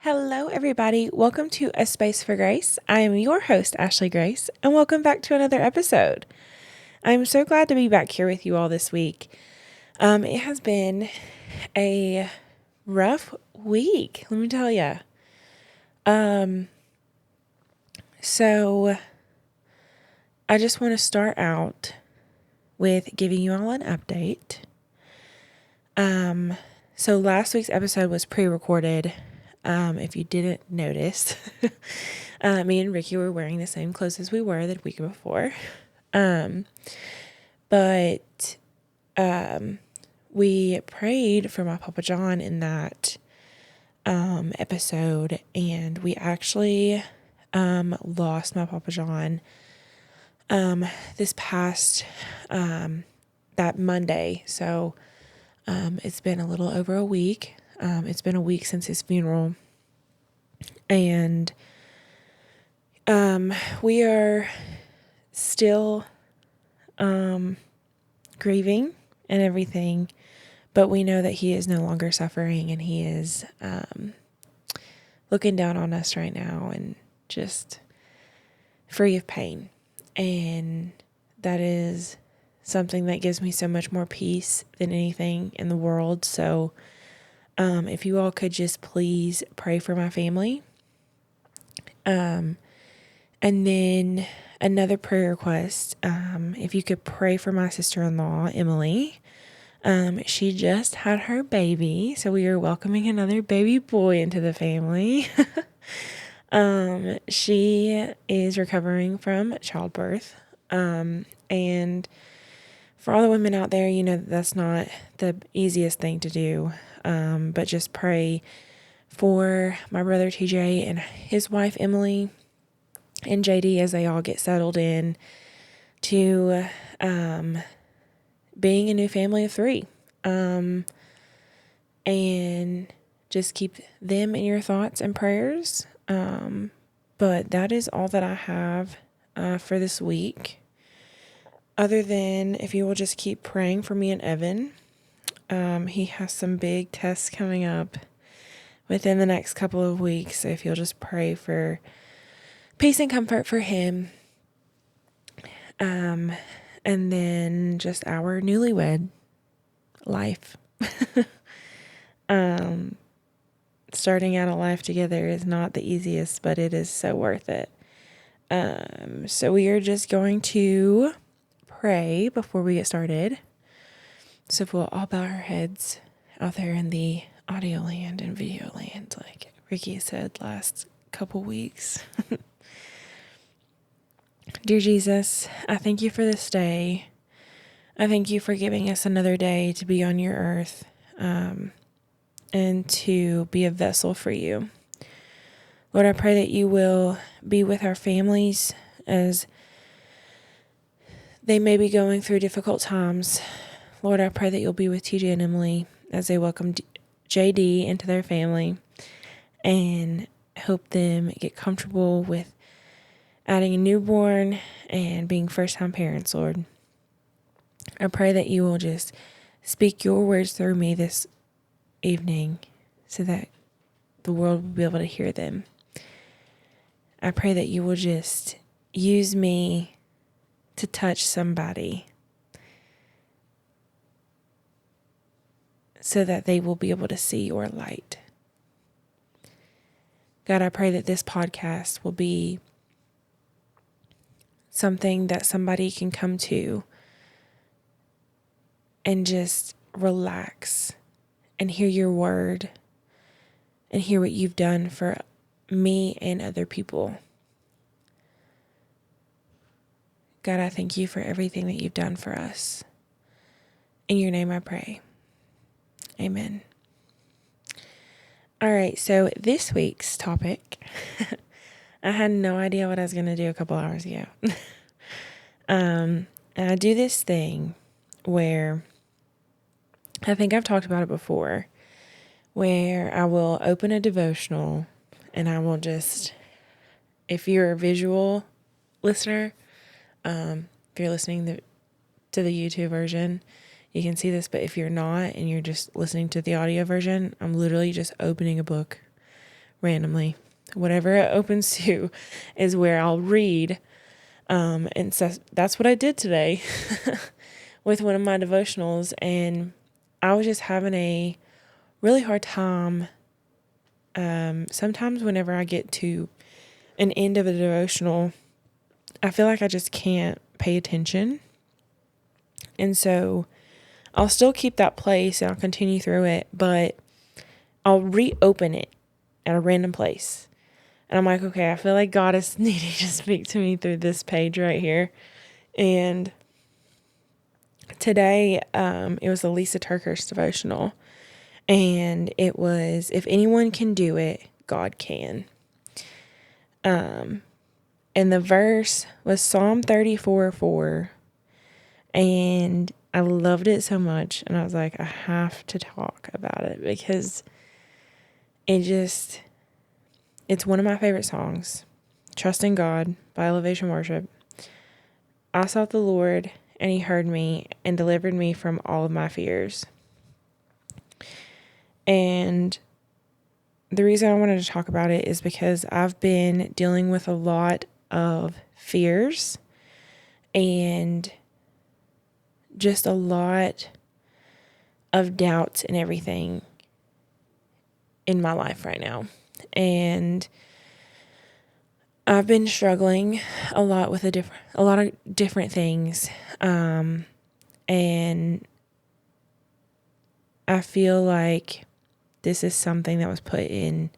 Hello, everybody. Welcome to A Space for Grace. I am your host, Ashley Grace, and welcome back to another episode. I'm so glad to be back here with you all this week. It has been a rough week, let me tell you. So I just want to start out with giving you all an update. So last week's episode was pre-recorded. If you didn't notice, me and Ricky were wearing the same clothes as we were the week before. But we prayed for my Papa John in that episode, and we actually lost my Papa John this past that Monday. So it's been a little over a week. It's been a week since his funeral, and we are still grieving and everything, but we know that he is no longer suffering, and he is looking down on us right now and just free of pain. And that is something that gives me so much more peace than anything in the world. So if you all could just please pray for my family. And then another prayer request, if you could pray for my sister-in-law, Emily. She just had her baby, so we are welcoming another baby boy into the family. She is recovering from childbirth. And for all the women out there, you know, that's not the easiest thing to do. But just pray for my brother TJ and his wife Emily and JD as they all get settled in to being a new family of 3. And just keep them in your thoughts and prayers. But that is all that I have for this week. Other than if you will just keep praying for me and Evan. He has some big tests coming up within the next couple of weeks. So if you'll just pray for peace and comfort for him. And then just our newlywed life. Starting out a life together is not the easiest, but it is so worth it. So we are just going to pray before we get started. So if we'll all bow our heads out there in the audio land and video land, like Ricky said last couple weeks. Dear Jesus, I thank you for this day. I thank you for giving us another day to be on your earth, and to be a vessel for you. Lord, I pray that you will be with our families as they may be going through difficult times. Lord, I pray that you'll be with TJ and Emily as they welcome JD into their family and help them get comfortable with adding a newborn and being first-time parents, Lord. I pray that you will just speak your words through me this evening so that the world will be able to hear them. I pray that you will just use me to touch somebody so that they will be able to see your light. God, I pray that this podcast will be something that somebody can come to and just relax and hear your word and hear what you've done for me and other people. God, I thank you for everything that you've done for us. In your name I pray. Amen. All right, so this week's topic, I had no idea what I was going to do a couple hours ago. And I do this thing where I think I've talked about it before, where I will open a devotional and I will just, if you're a visual listener, if you're listening to the YouTube version, you can see this, but if you're not and you're just listening to the audio version, I'm literally just opening a book randomly. Whatever it opens to is where I'll read. And so that's what I did today with one of my devotionals. And I was just having a really hard time. Sometimes whenever I get to an end of a devotional, I feel like I just can't pay attention. And so I'll still keep that place and I'll continue through it, but I'll reopen it at a random place. And I'm like, okay, I feel like God is needing to speak to me through this page right here. And today, it was the Lisa Turkers devotional. And it was, if anyone can do it, God can. And the verse was Psalm 34:4. And I loved it so much. And I was like, I have to talk about it because it's one of my favorite songs. Trust in God by Elevation Worship. I sought the Lord and he heard me and delivered me from all of my fears. And the reason I wanted to talk about it is because I've been dealing with a lot of fears and just a lot of doubts and everything in my life right now. And I've been struggling a lot with a lot of different things. And I feel like this is something that was put in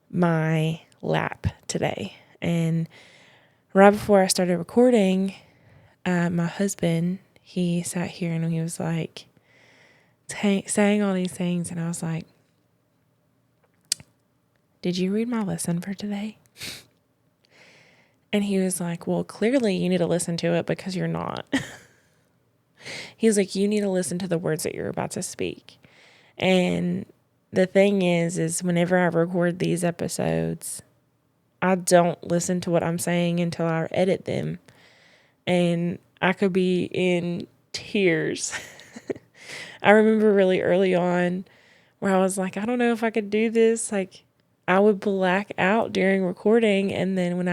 my lap today. And right before I started recording, my husband, he sat here and he was like saying all these things. And I was like, did you read my lesson for today? And he was like, well, clearly you need to listen to it because you're not. He was like, you need to listen to the words that you're about to speak. And the thing is whenever I record these episodes, I don't listen to what I'm saying until I edit them. And I could be in tears. I remember really early on where I was like, I don't know if I could do this. Like, I would black out during recording. And then when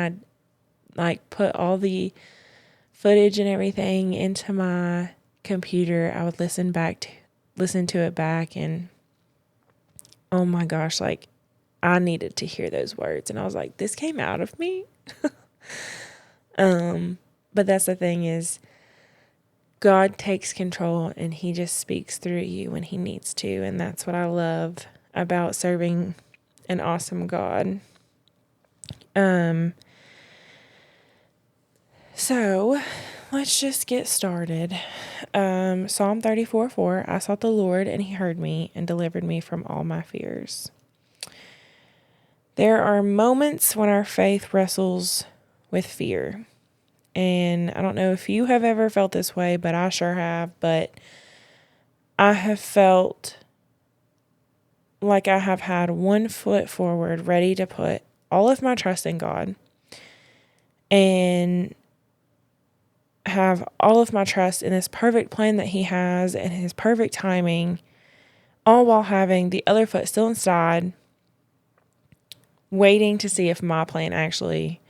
I put all the footage and everything into my computer, I would listen to it back, and oh my gosh, I needed to hear those words. And I was like, this came out of me. But that's the thing is God takes control and he just speaks through you when he needs to. And that's what I love about serving an awesome God. So let's just get started. Psalm 34:4, I sought the Lord and he heard me and delivered me from all my fears. There are moments when our faith wrestles with fear. And I don't know if you have ever felt this way, but I sure have. But I have felt like I have had one foot forward, ready to put all of my trust in God and have all of my trust in this perfect plan that he has and his perfect timing, all while having the other foot still inside, waiting to see if my plan actually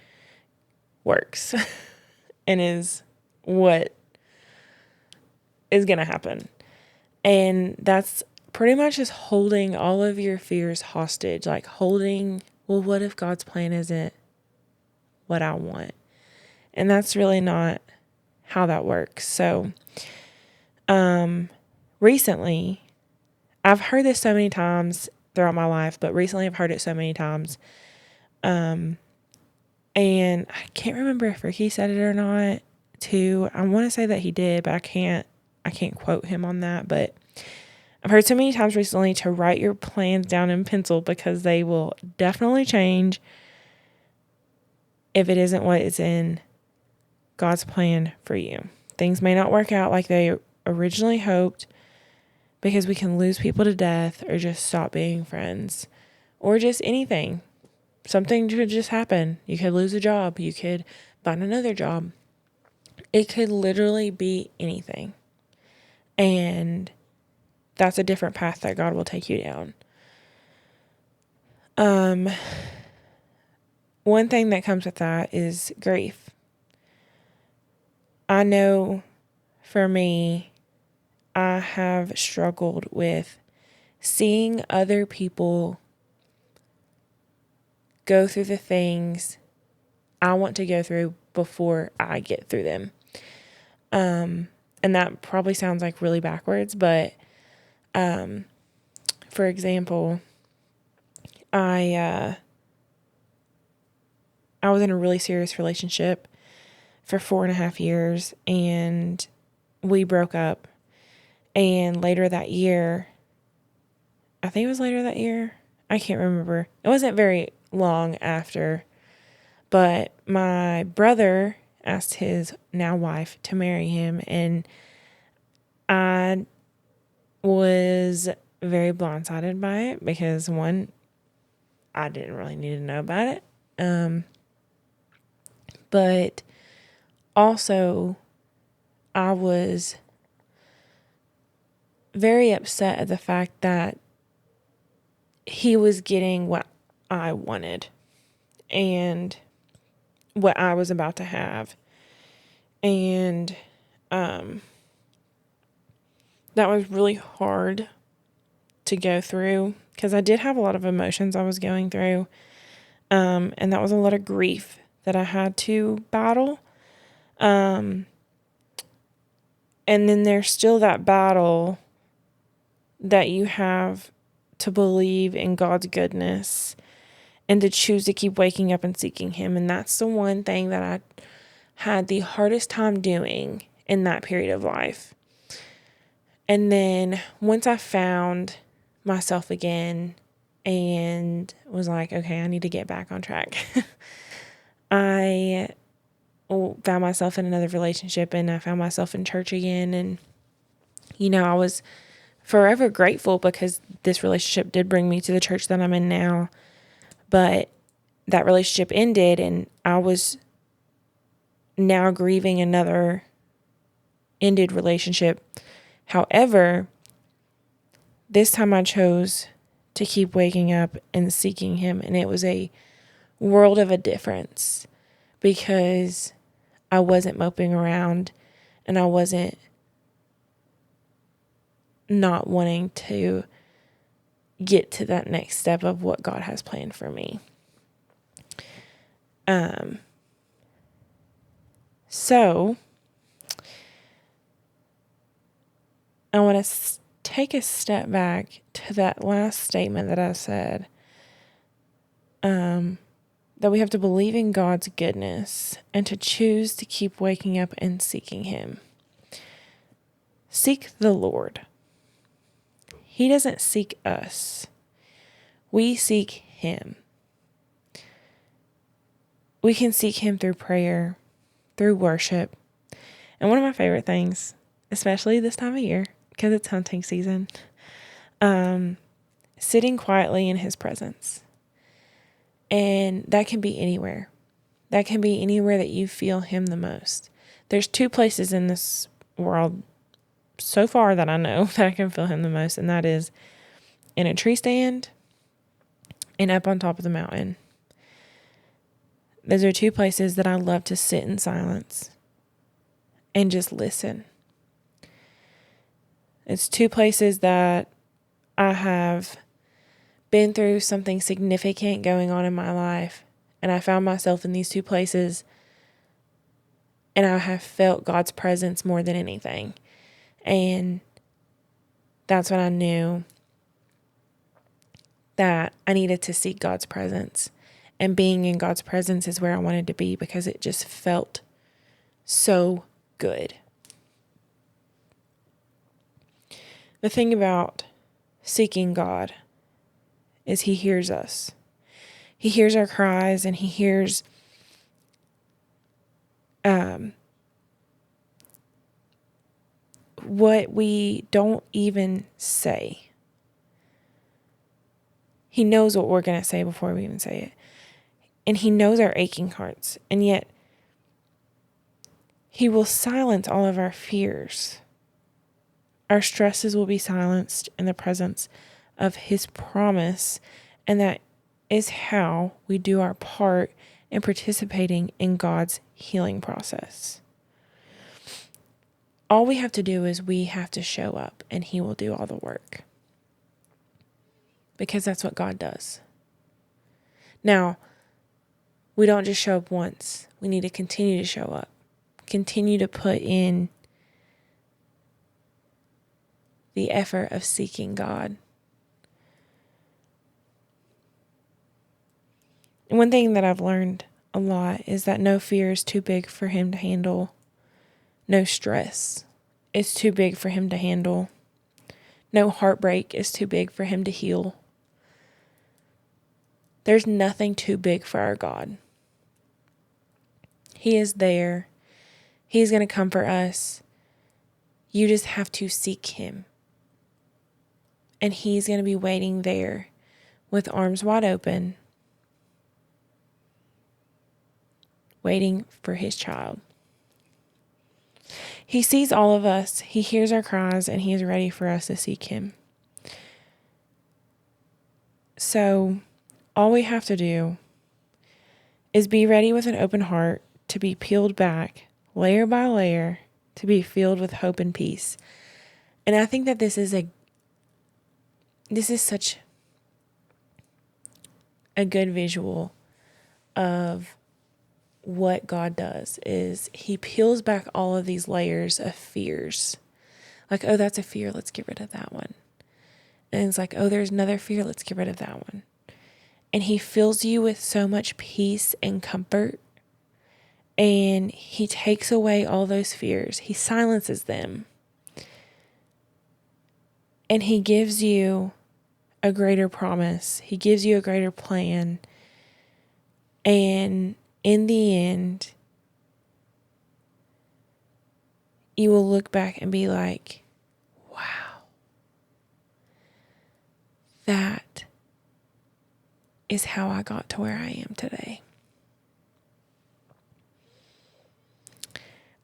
works and is what is going to happen. And that's pretty much just holding all of your fears hostage, like holding, well, what if God's plan isn't what I want? And that's really not how that works. So, recently, I've heard this so many times throughout my life, but recently I've heard it so many times. And I can't remember if Ricky said it or not too. I want to say that he did, but I can't quote him on that. But I've heard so many times recently to write your plans down in pencil because they will definitely change if it isn't what is in God's plan for you. Things may not work out like they originally hoped because we can lose people to death or just stop being friends or just anything. Something could just happen. You could lose a job. You could find another job. It could literally be anything. And that's a different path that God will take you down. One thing that comes with that is grief. I know for me, I have struggled with seeing other people go through the things I want to go through before I get through them. And that probably sounds like really backwards, but for example, I was in a really serious relationship for 4.5 years, and we broke up. And later that year, I think it was later that year, I can't remember. It wasn't very long after, but my brother asked his now wife to marry him, and I was very blindsided by it because, one, I didn't really need to know about it. But also, I was very upset at the fact that he was getting what I wanted and what I was about to have. And that was really hard to go through because I did have a lot of emotions I was going through. And that was a lot of grief that I had to battle. And then there's still that battle that you have to believe in God's goodness and to choose to keep waking up and seeking Him. And that's the one thing that I had the hardest time doing in that period of life. And then once I found myself again and was like, okay, I need to get back on track, I found myself in another relationship, and I found myself in church again. And, I was forever grateful because this relationship did bring me to the church that I'm in now. But that relationship ended, and I was now grieving another ended relationship. However, this time I chose to keep waking up and seeking Him, and it was a world of a difference because I wasn't moping around and I wasn't not wanting to get to that next step of what God has planned for me. So I want to take a step back to that last statement that I said, that we have to believe in God's goodness and to choose to keep waking up and seeking Him. Seek the Lord. He doesn't seek us. We seek Him. We can seek Him through prayer, through worship. And one of my favorite things, especially this time of year, because it's hunting season, sitting quietly in His presence. And that can be anywhere. That can be anywhere that you feel Him the most. There's 2 places in this world so far that I know that I can feel Him the most, and that is in a tree stand and up on top of the mountain. Those are 2 places that I love to sit in silence and just listen. It's 2 places that I have been through something significant going on in my life, and I found myself in these 2 places, and I have felt God's presence more than anything. And that's when I knew that I needed to seek God's presence. And being in God's presence is where I wanted to be because it just felt so good. The thing about seeking God is He hears us. He hears our cries, and He hears what we don't even say. He knows what we're going to say before we even say it. And He knows our aching hearts. And yet, He will silence all of our fears. Our stresses will be silenced in the presence of His promise, and that is how we do our part in participating in God's healing process. All we have to do is we have to show up, and He will do all the work. Because that's what God does. Now, we don't just show up once. We need to continue to show up. Continue to put in the effort of seeking God. And one thing that I've learned a lot is that no fear is too big for Him to handle. No stress is too big for Him to handle. No heartbreak is too big for Him to heal. There's nothing too big for our God. He is there. He's going to comfort us. You just have to seek Him. And He's going to be waiting there with arms wide open, waiting for His child. He sees all of us. He hears our cries, and He is ready for us to seek Him. So all we have to do is be ready with an open heart to be peeled back layer by layer, to be filled with hope and peace. And I think that this is such a good visual of what God does, is He peels back all of these layers of fears. Like, oh, that's a fear, let's get rid of that one. And it's like, oh, there's another fear, let's get rid of that one. And He fills you with so much peace and comfort. And He takes away all those fears. He silences them. And He gives you a greater promise. He gives you a greater plan. And in the end, you will look back and be like, wow, that is how I got to where I am today.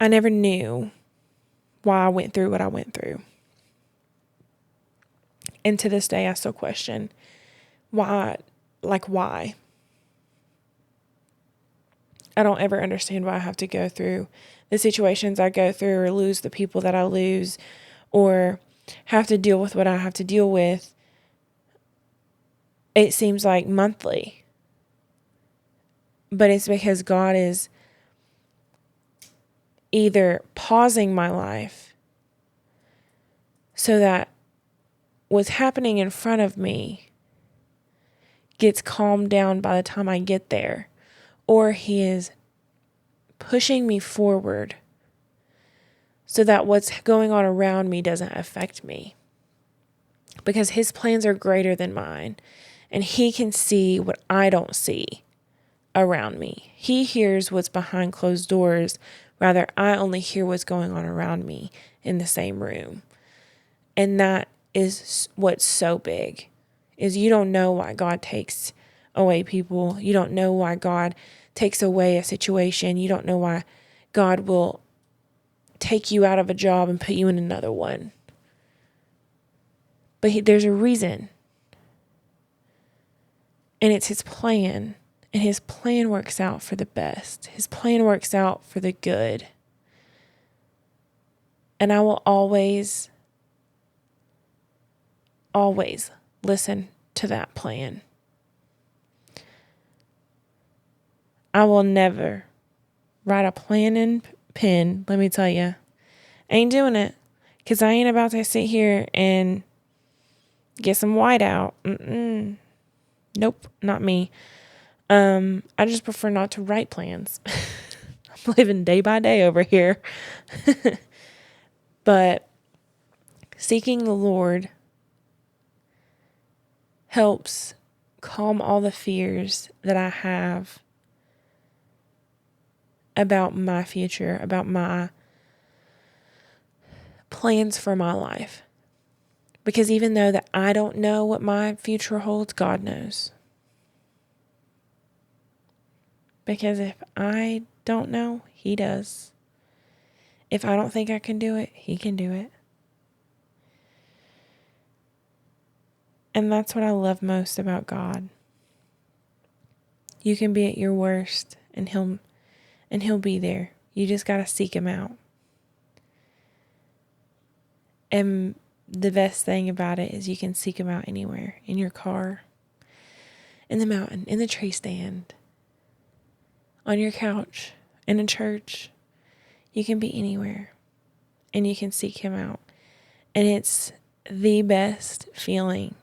I never knew why I went through what I went through. And to this day, I still question why. I don't ever understand why I have to go through the situations I go through, or lose the people that I lose, or have to deal with what I have to deal with. It seems like monthly. But it's because God is either pausing my life so that what's happening in front of me gets calmed down by the time I get there, or He is pushing me forward so that what's going on around me doesn't affect me. Because His plans are greater than mine, and He can see what I don't see around me. He hears what's behind closed doors. Rather, I only hear what's going on around me in the same room. And that is what's so big, is you don't know why God takes away people. You don't know why God takes away a situation. You don't know why God will take you out of a job and put you in another one. But there's a reason. And it's His plan. And His plan works out for the best. His plan works out for the good. And I will always listen to that plan. I will never write a plan in pen, let me tell you. I ain't doing it. Because I ain't about to sit here and get some white out. Nope, not me. I just prefer not to write plans. I'm living day by day over here. But seeking the Lord helps calm all the fears that I have about my future, about my plans for my life. Because even though that I don't know what my future holds, God knows. Because if I don't know, He does. If I don't think I can do it, He can do it. And that's what I love most about God. You can be at your worst and he'll be there. You just got to seek him out. And the best thing about it is you can seek him out anywhere, in your car, in the mountain, in the tree stand, on your couch, in a church. You can be anywhere and you can seek him out. And it's the best feeling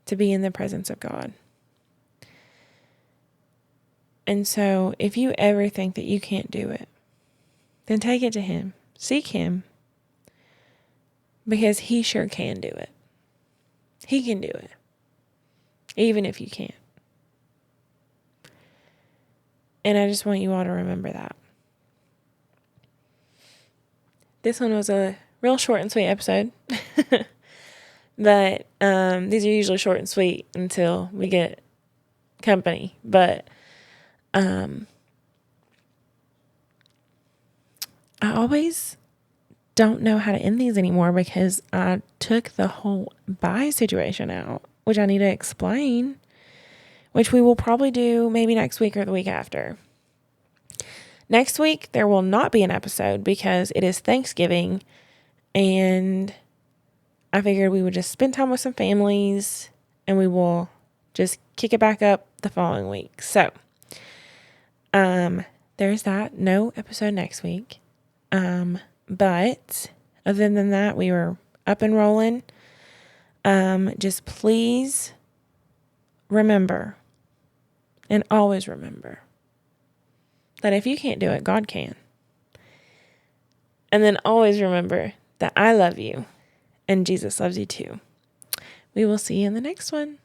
to be in the presence of God. And so if you ever think that you can't do it, then take it to him. Seek him. Because he sure can do it. He can do it. Even if you can't. And I just want you all to remember that. This one was a real short and sweet episode. But these are usually short and sweet until we get company. But I always don't know how to end these anymore because I took the whole bye situation out, which I need to explain, which we will probably do maybe next week or the week after. Next week, there will not be an episode because it is Thanksgiving, and I figured we would just spend time with some families and we will just kick it back up the following week. So, there's that. No episode next week. But other than that, we were up and rolling. Just please remember and always remember that if you can't do it, God can. And then always remember that I love you and Jesus loves you too. We will see you in the next one.